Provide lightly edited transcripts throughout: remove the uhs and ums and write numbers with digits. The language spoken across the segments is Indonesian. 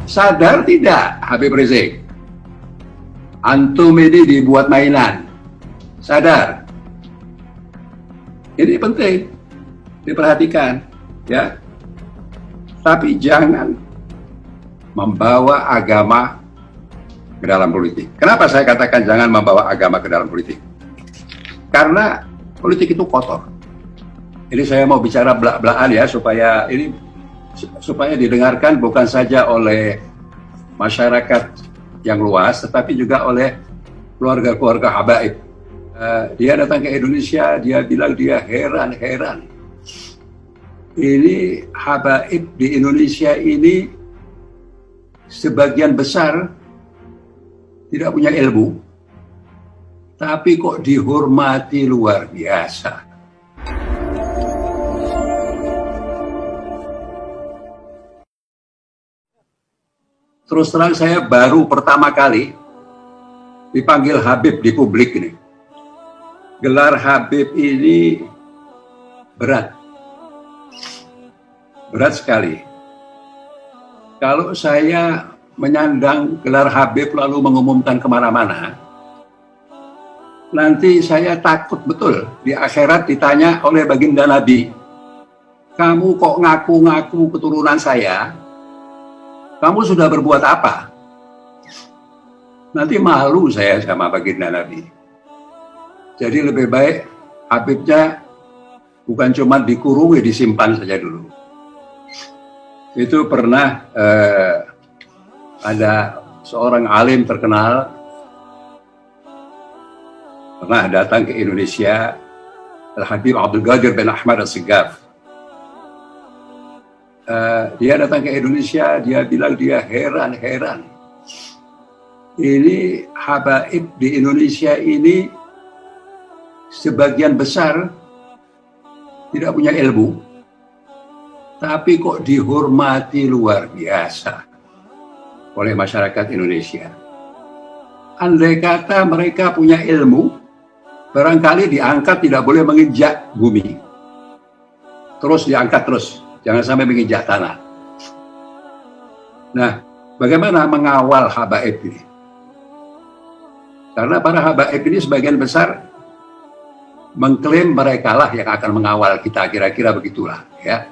Sadar tidak Habib Rizik? Antum ini dibuat mainan. Sadar. Ini penting diperhatikan, ya. Tapi jangan membawa agama ke dalam politik. Kenapa saya katakan jangan membawa agama ke dalam politik? Karena politik itu kotor. Ini saya mau bicara belak-belakan ya, supaya didengarkan bukan saja oleh masyarakat yang luas, tetapi juga oleh keluarga-keluarga habaib. Dia datang ke Indonesia, dia bilang dia heran. Ini habaib di Indonesia ini sebagian besar tidak punya ilmu, tapi kok dihormati luar biasa. Terus terang saya baru pertama kali dipanggil Habib di publik ini. Gelar Habib ini berat sekali. Kalau saya menyandang gelar Habib lalu mengumumkan kemana-mana, nanti saya takut betul di akhirat ditanya oleh baginda Nabi, kamu kok ngaku-ngaku keturunan saya? Kamu sudah berbuat apa? Nanti malu saya sama baginda Nabi. Jadi lebih baik Habibnya bukan cuma dikurungi, disimpan saja dulu. Itu pernah ada seorang alim terkenal pernah datang ke Indonesia, Al-Habib Abdul Qadir bin Ahmad As-Segaf. Dia datang ke Indonesia, dia bilang dia heran. Ini habaib di Indonesia ini sebagian besar tidak punya ilmu, tapi kok dihormati luar biasa oleh masyarakat Indonesia. Andai kata mereka punya ilmu, barangkali diangkat tidak boleh menginjak bumi. Terus diangkat terus. Jangan sampai menginjak tanah. Nah, bagaimana mengawal habaib ini? Karena para habaib ini sebagian besar mengklaim mereka lah yang akan mengawal kita, kira-kira begitulah, ya.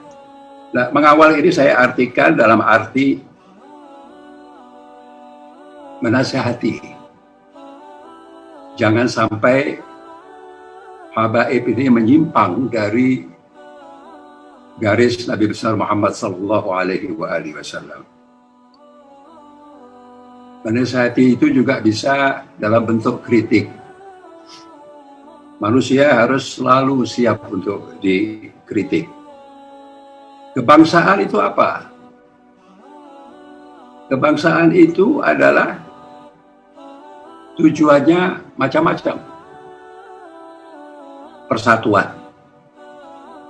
Nah, mengawal ini saya artikan dalam arti menasihati. Jangan sampai habaib ini menyimpang dari garis Nabi besar Muhammad sallallahu alaihi wasallam. Menasihati itu juga bisa dalam bentuk kritik. Manusia harus selalu siap untuk dikritik. Kebangsaan itu apa? Kebangsaan itu adalah tujuannya macam-macam. Persatuan.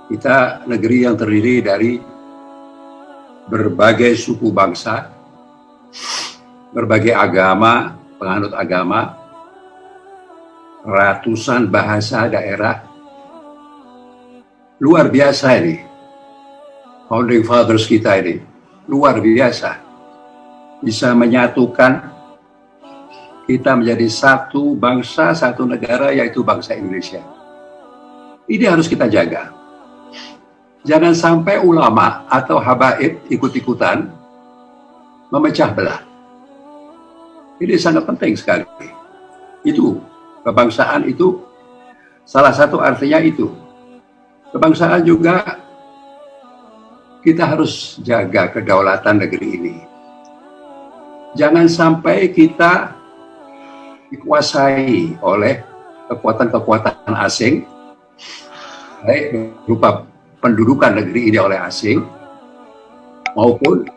Kita negeri yang terdiri dari berbagai suku bangsa, berbagai agama, penganut agama, ratusan bahasa daerah. Luar biasa ini. Founding Fathers kita ini. Luar biasa. Bisa menyatukan kita menjadi satu bangsa, satu negara, yaitu bangsa Indonesia. Ini harus kita jaga. Jangan sampai ulama atau habaib ikut-ikutan memecah belah. Ini sangat penting sekali. Itu, kebangsaan itu, salah satu artinya itu. Kebangsaan juga, kita harus jaga kedaulatan negeri ini. Jangan sampai kita dikuasai oleh kekuatan-kekuatan asing, baik berupa pendudukan negeri ini oleh asing, maupun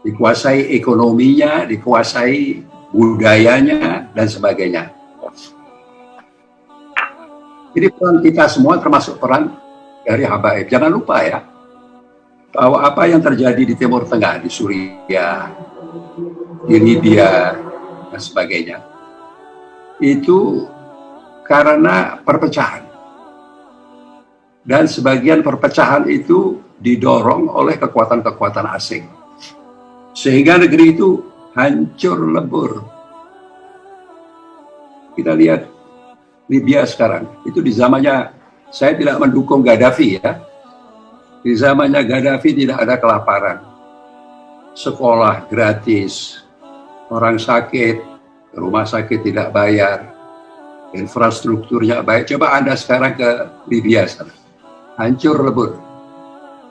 dikuasai ekonominya, dikuasai budayanya, dan sebagainya. Jadi peran kita semua termasuk peran dari habaib. Jangan lupa ya, bahwa apa yang terjadi di Timur Tengah, di Suriah, di Libya, dan sebagainya, itu karena perpecahan. Dan sebagian perpecahan itu didorong oleh kekuatan-kekuatan asing. Sehingga negeri itu hancur lebur. Kita lihat Libya sekarang, itu di zamannya, saya tidak mendukung Gaddafi ya, di zamannya Gaddafi tidak ada kelaparan, sekolah gratis, orang sakit, rumah sakit tidak bayar, infrastrukturnya baik. Coba Anda sekarang ke Libya sana, hancur lebur.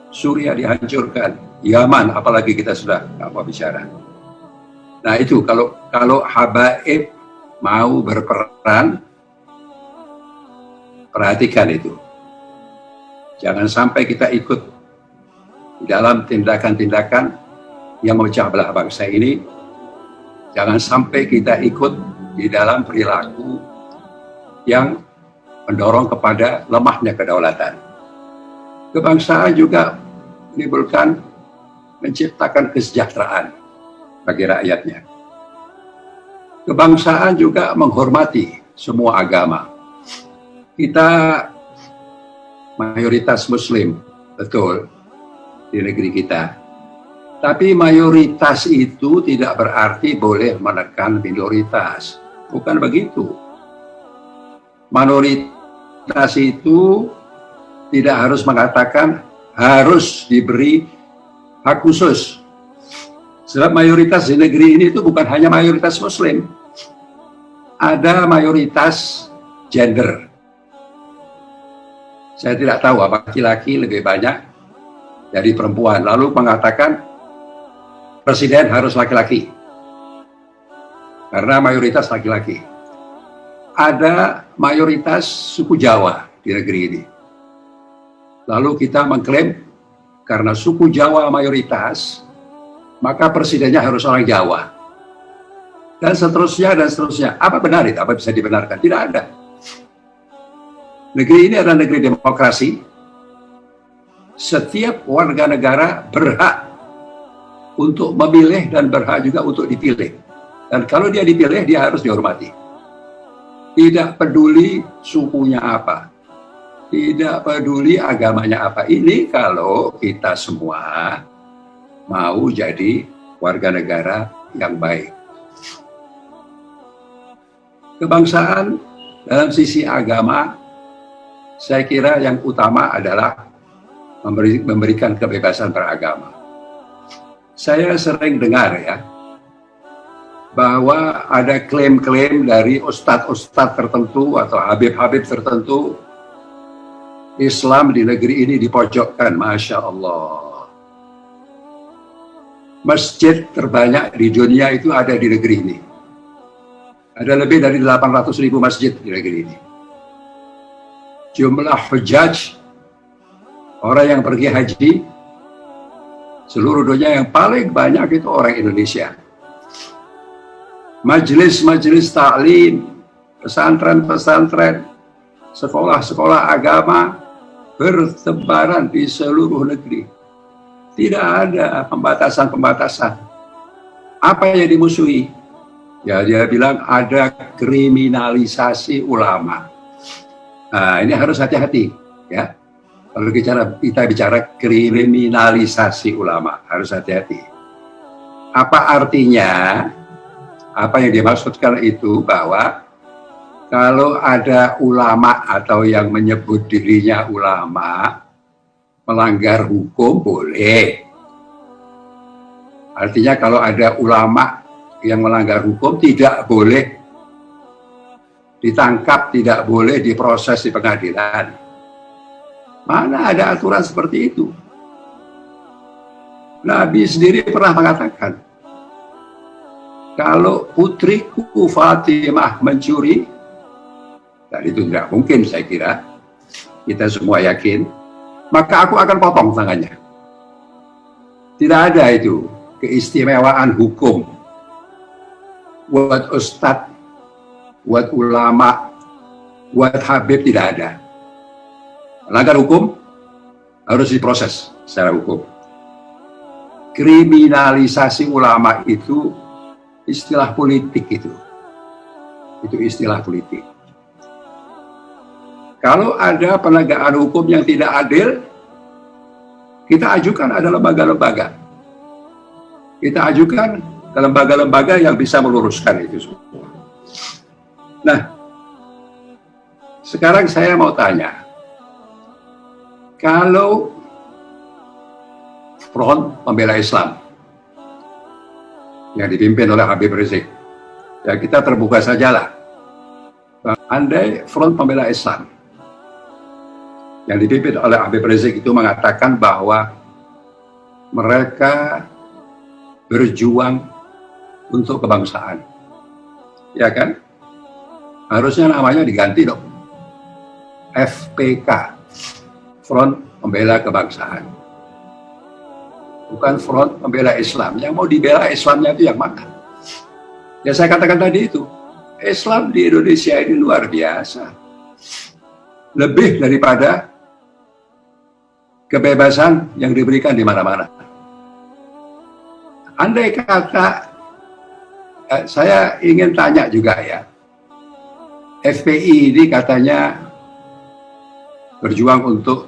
Suriah dihancurkan, Yaman apalagi kita sudah nggak mau bicara. Nah itu kalau habaib mau berperan, perhatikan itu. Jangan sampai kita ikut di dalam tindakan-tindakan yang memecah belah bangsa ini. Jangan sampai kita ikut di dalam perilaku yang mendorong kepada lemahnya kedaulatan. Kebangsaan juga menimbulkan, menciptakan kesejahteraan bagi rakyatnya. Kebangsaan juga menghormati semua agama. Kita mayoritas Muslim, betul, di negeri kita. Tapi mayoritas itu tidak berarti boleh menekan minoritas. Bukan begitu. Minoritas itu tidak harus mengatakan harus diberi hak khusus. Sebab mayoritas di negeri ini itu bukan hanya mayoritas Muslim. Ada mayoritas gender. Saya tidak tahu apakah laki-laki lebih banyak dari perempuan. Lalu mengatakan presiden harus laki-laki. Karena mayoritas laki-laki. Ada mayoritas suku Jawa di negeri ini. Lalu kita mengklaim karena suku Jawa mayoritas, maka presidennya harus orang Jawa. Dan seterusnya, dan seterusnya. Apa benar itu? Apa bisa dibenarkan? Tidak ada. Negeri ini adalah negeri demokrasi. Setiap warga negara berhak untuk memilih dan berhak juga untuk dipilih. Dan kalau dia dipilih, dia harus dihormati. Tidak peduli sukunya apa. Tidak peduli agamanya apa. Ini kalau kita semua mau jadi warga negara yang baik. Kebangsaan dalam sisi agama, saya kira yang utama adalah memberikan kebebasan beragama. Saya sering dengar ya, bahwa ada klaim-klaim dari ustadz-ustadz tertentu atau habib-habib tertentu, Islam di negeri ini dipojokkan. Masya Allah. Masjid terbanyak di dunia itu ada di negeri ini. Ada lebih dari 800.000 masjid di negeri ini. Jumlah hujjaj, orang yang pergi haji, seluruh dunia yang paling banyak itu orang Indonesia. Majelis-majelis taklim, pesantren-pesantren, sekolah-sekolah agama bertebaran di seluruh negeri. Tidak ada pembatasan-pembatasan. Apa yang dimusuhi? Ya, dia bilang ada kriminalisasi ulama. Nah, ini harus hati-hati, ya. Kalau kita bicara kriminalisasi ulama, harus hati-hati. Apa artinya? Apa yang dimaksudkan itu bahwa kalau ada ulama atau yang menyebut dirinya ulama melanggar hukum, boleh. Artinya kalau ada ulama yang melanggar hukum tidak boleh ditangkap, tidak boleh diproses di pengadilan. Mana ada aturan seperti itu? Nabi sendiri pernah mengatakan, kalau putriku Fatimah mencuri, dan itu tidak mungkin saya kira, kita semua yakin, maka aku akan potong tangannya. Tidak ada itu keistimewaan hukum buat ustadz, buat ulama, buat habib, tidak ada. Melanggar hukum harus diproses secara hukum. Kriminalisasi ulama itu istilah politik itu istilah politik. Kalau ada penegakan hukum yang tidak adil, kita ajukan ada lembaga-lembaga. kita ajukan ke lembaga-lembaga yang bisa meluruskan itu semua. Nah, sekarang saya mau tanya, kalau Front Pembela Islam yang dipimpin oleh Habib Rizik, ya kita terbuka sajalah. Andai Front Pembela Islam yang dipimpin oleh Habib Rizik itu mengatakan bahwa mereka berjuang untuk kebangsaan, ya kan? Harusnya namanya diganti dong, FPK, Front Pembela Kebangsaan, bukan Front Pembela Islam. Yang mau dibela Islamnya itu yang mana? Ya saya katakan tadi itu, Islam di Indonesia ini luar biasa, lebih daripada kebebasan yang diberikan di mana-mana. Andai kata, saya ingin tanya juga ya, FPI ini katanya berjuang untuk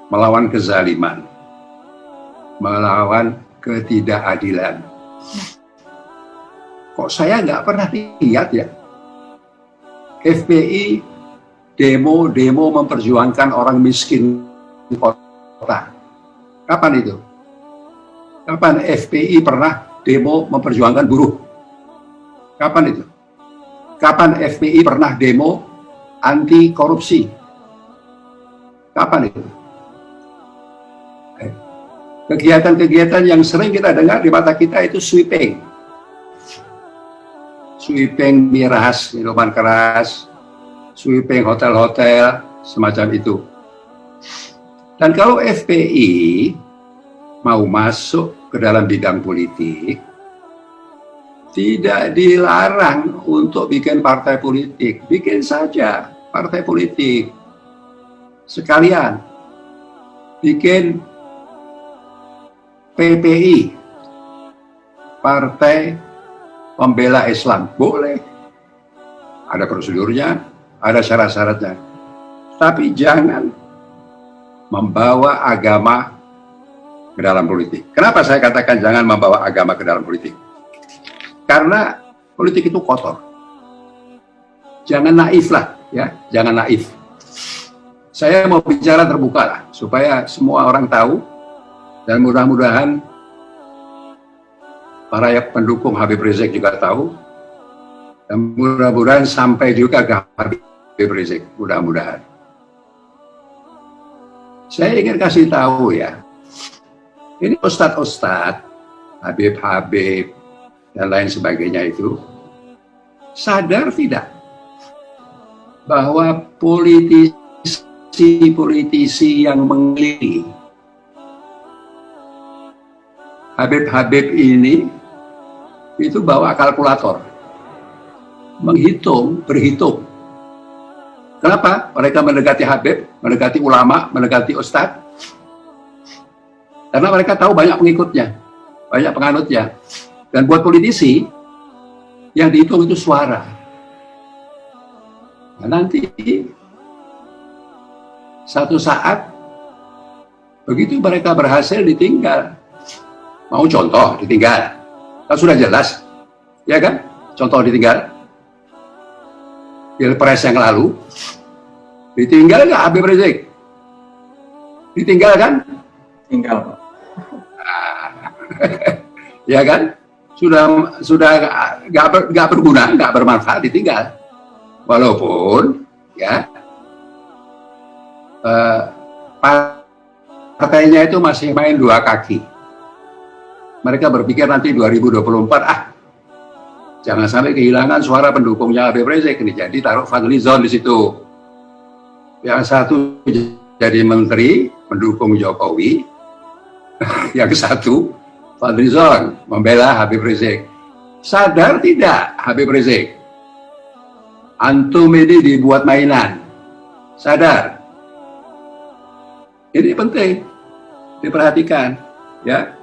melawan kezaliman, melawan ketidakadilan. Kok saya nggak pernah lihat ya, FPI demo memperjuangkan orang miskin di kota. Kapan itu? Kapan FPI pernah demo memperjuangkan buruh? Kapan itu? Kapan FPI pernah demo anti korupsi? Kapan itu? Kegiatan-kegiatan yang sering kita dengar di mata kita itu sweeping. Sweeping miras, minuman keras, sweeping hotel-hotel, semacam itu. Dan kalau FPI mau masuk ke dalam bidang politik, tidak dilarang untuk bikin partai politik. Bikin saja partai politik. Sekalian bikin PPI, Partai Pembela Islam. Boleh. Ada prosedurnya, ada syarat-syaratnya. Tapi jangan membawa agama ke dalam politik. Kenapa saya katakan jangan membawa agama ke dalam politik? Karena politik itu kotor. Jangan naif lah, ya, jangan naif. Saya mau bicara terbuka lah, supaya semua orang tahu, dan mudah-mudahan para pendukung Habib Rizik juga tahu, dan mudah-mudahan sampai juga ke Habib Rizik, mudah-mudahan. Saya ingin kasih tahu ya, ini ustadz-ustadz, Habib-Habib, dan lain sebagainya itu, sadar tidak bahwa politisi yang mengelilingi Habib-Habib ini, itu bawa kalkulator, berhitung. Kenapa mereka mendekati Habib, mendekati ulama, mendekati ustadz? Karena mereka tahu banyak pengikutnya, banyak penganutnya. Dan buat politisi, yang dihitung itu suara. Nah, nanti satu saat, begitu mereka berhasil ditinggal. Mau contoh ditinggal? Kan sudah jelas, ya kan? Contoh ditinggal. Pilpres yang lalu, ditinggal nggak Habib Rizik? Ditinggal kan? Tinggal, Pak. Ya kan, sudah nggak berguna, nggak bermanfaat, ditinggal. Walaupun ya partainya itu masih main dua kaki. Mereka berpikir nanti 2024 jangan sampai kehilangan suara pendukungnya Habib Rizik ini, jadi taruh Fadlizon di situ. Yang satu jadi menteri pendukung Jokowi, yang satu Fadlizon membela Habib Rizik. Sadar tidak Habib Rizik? Antum ini dibuat mainan. Sadar? Ini penting diperhatikan, ya.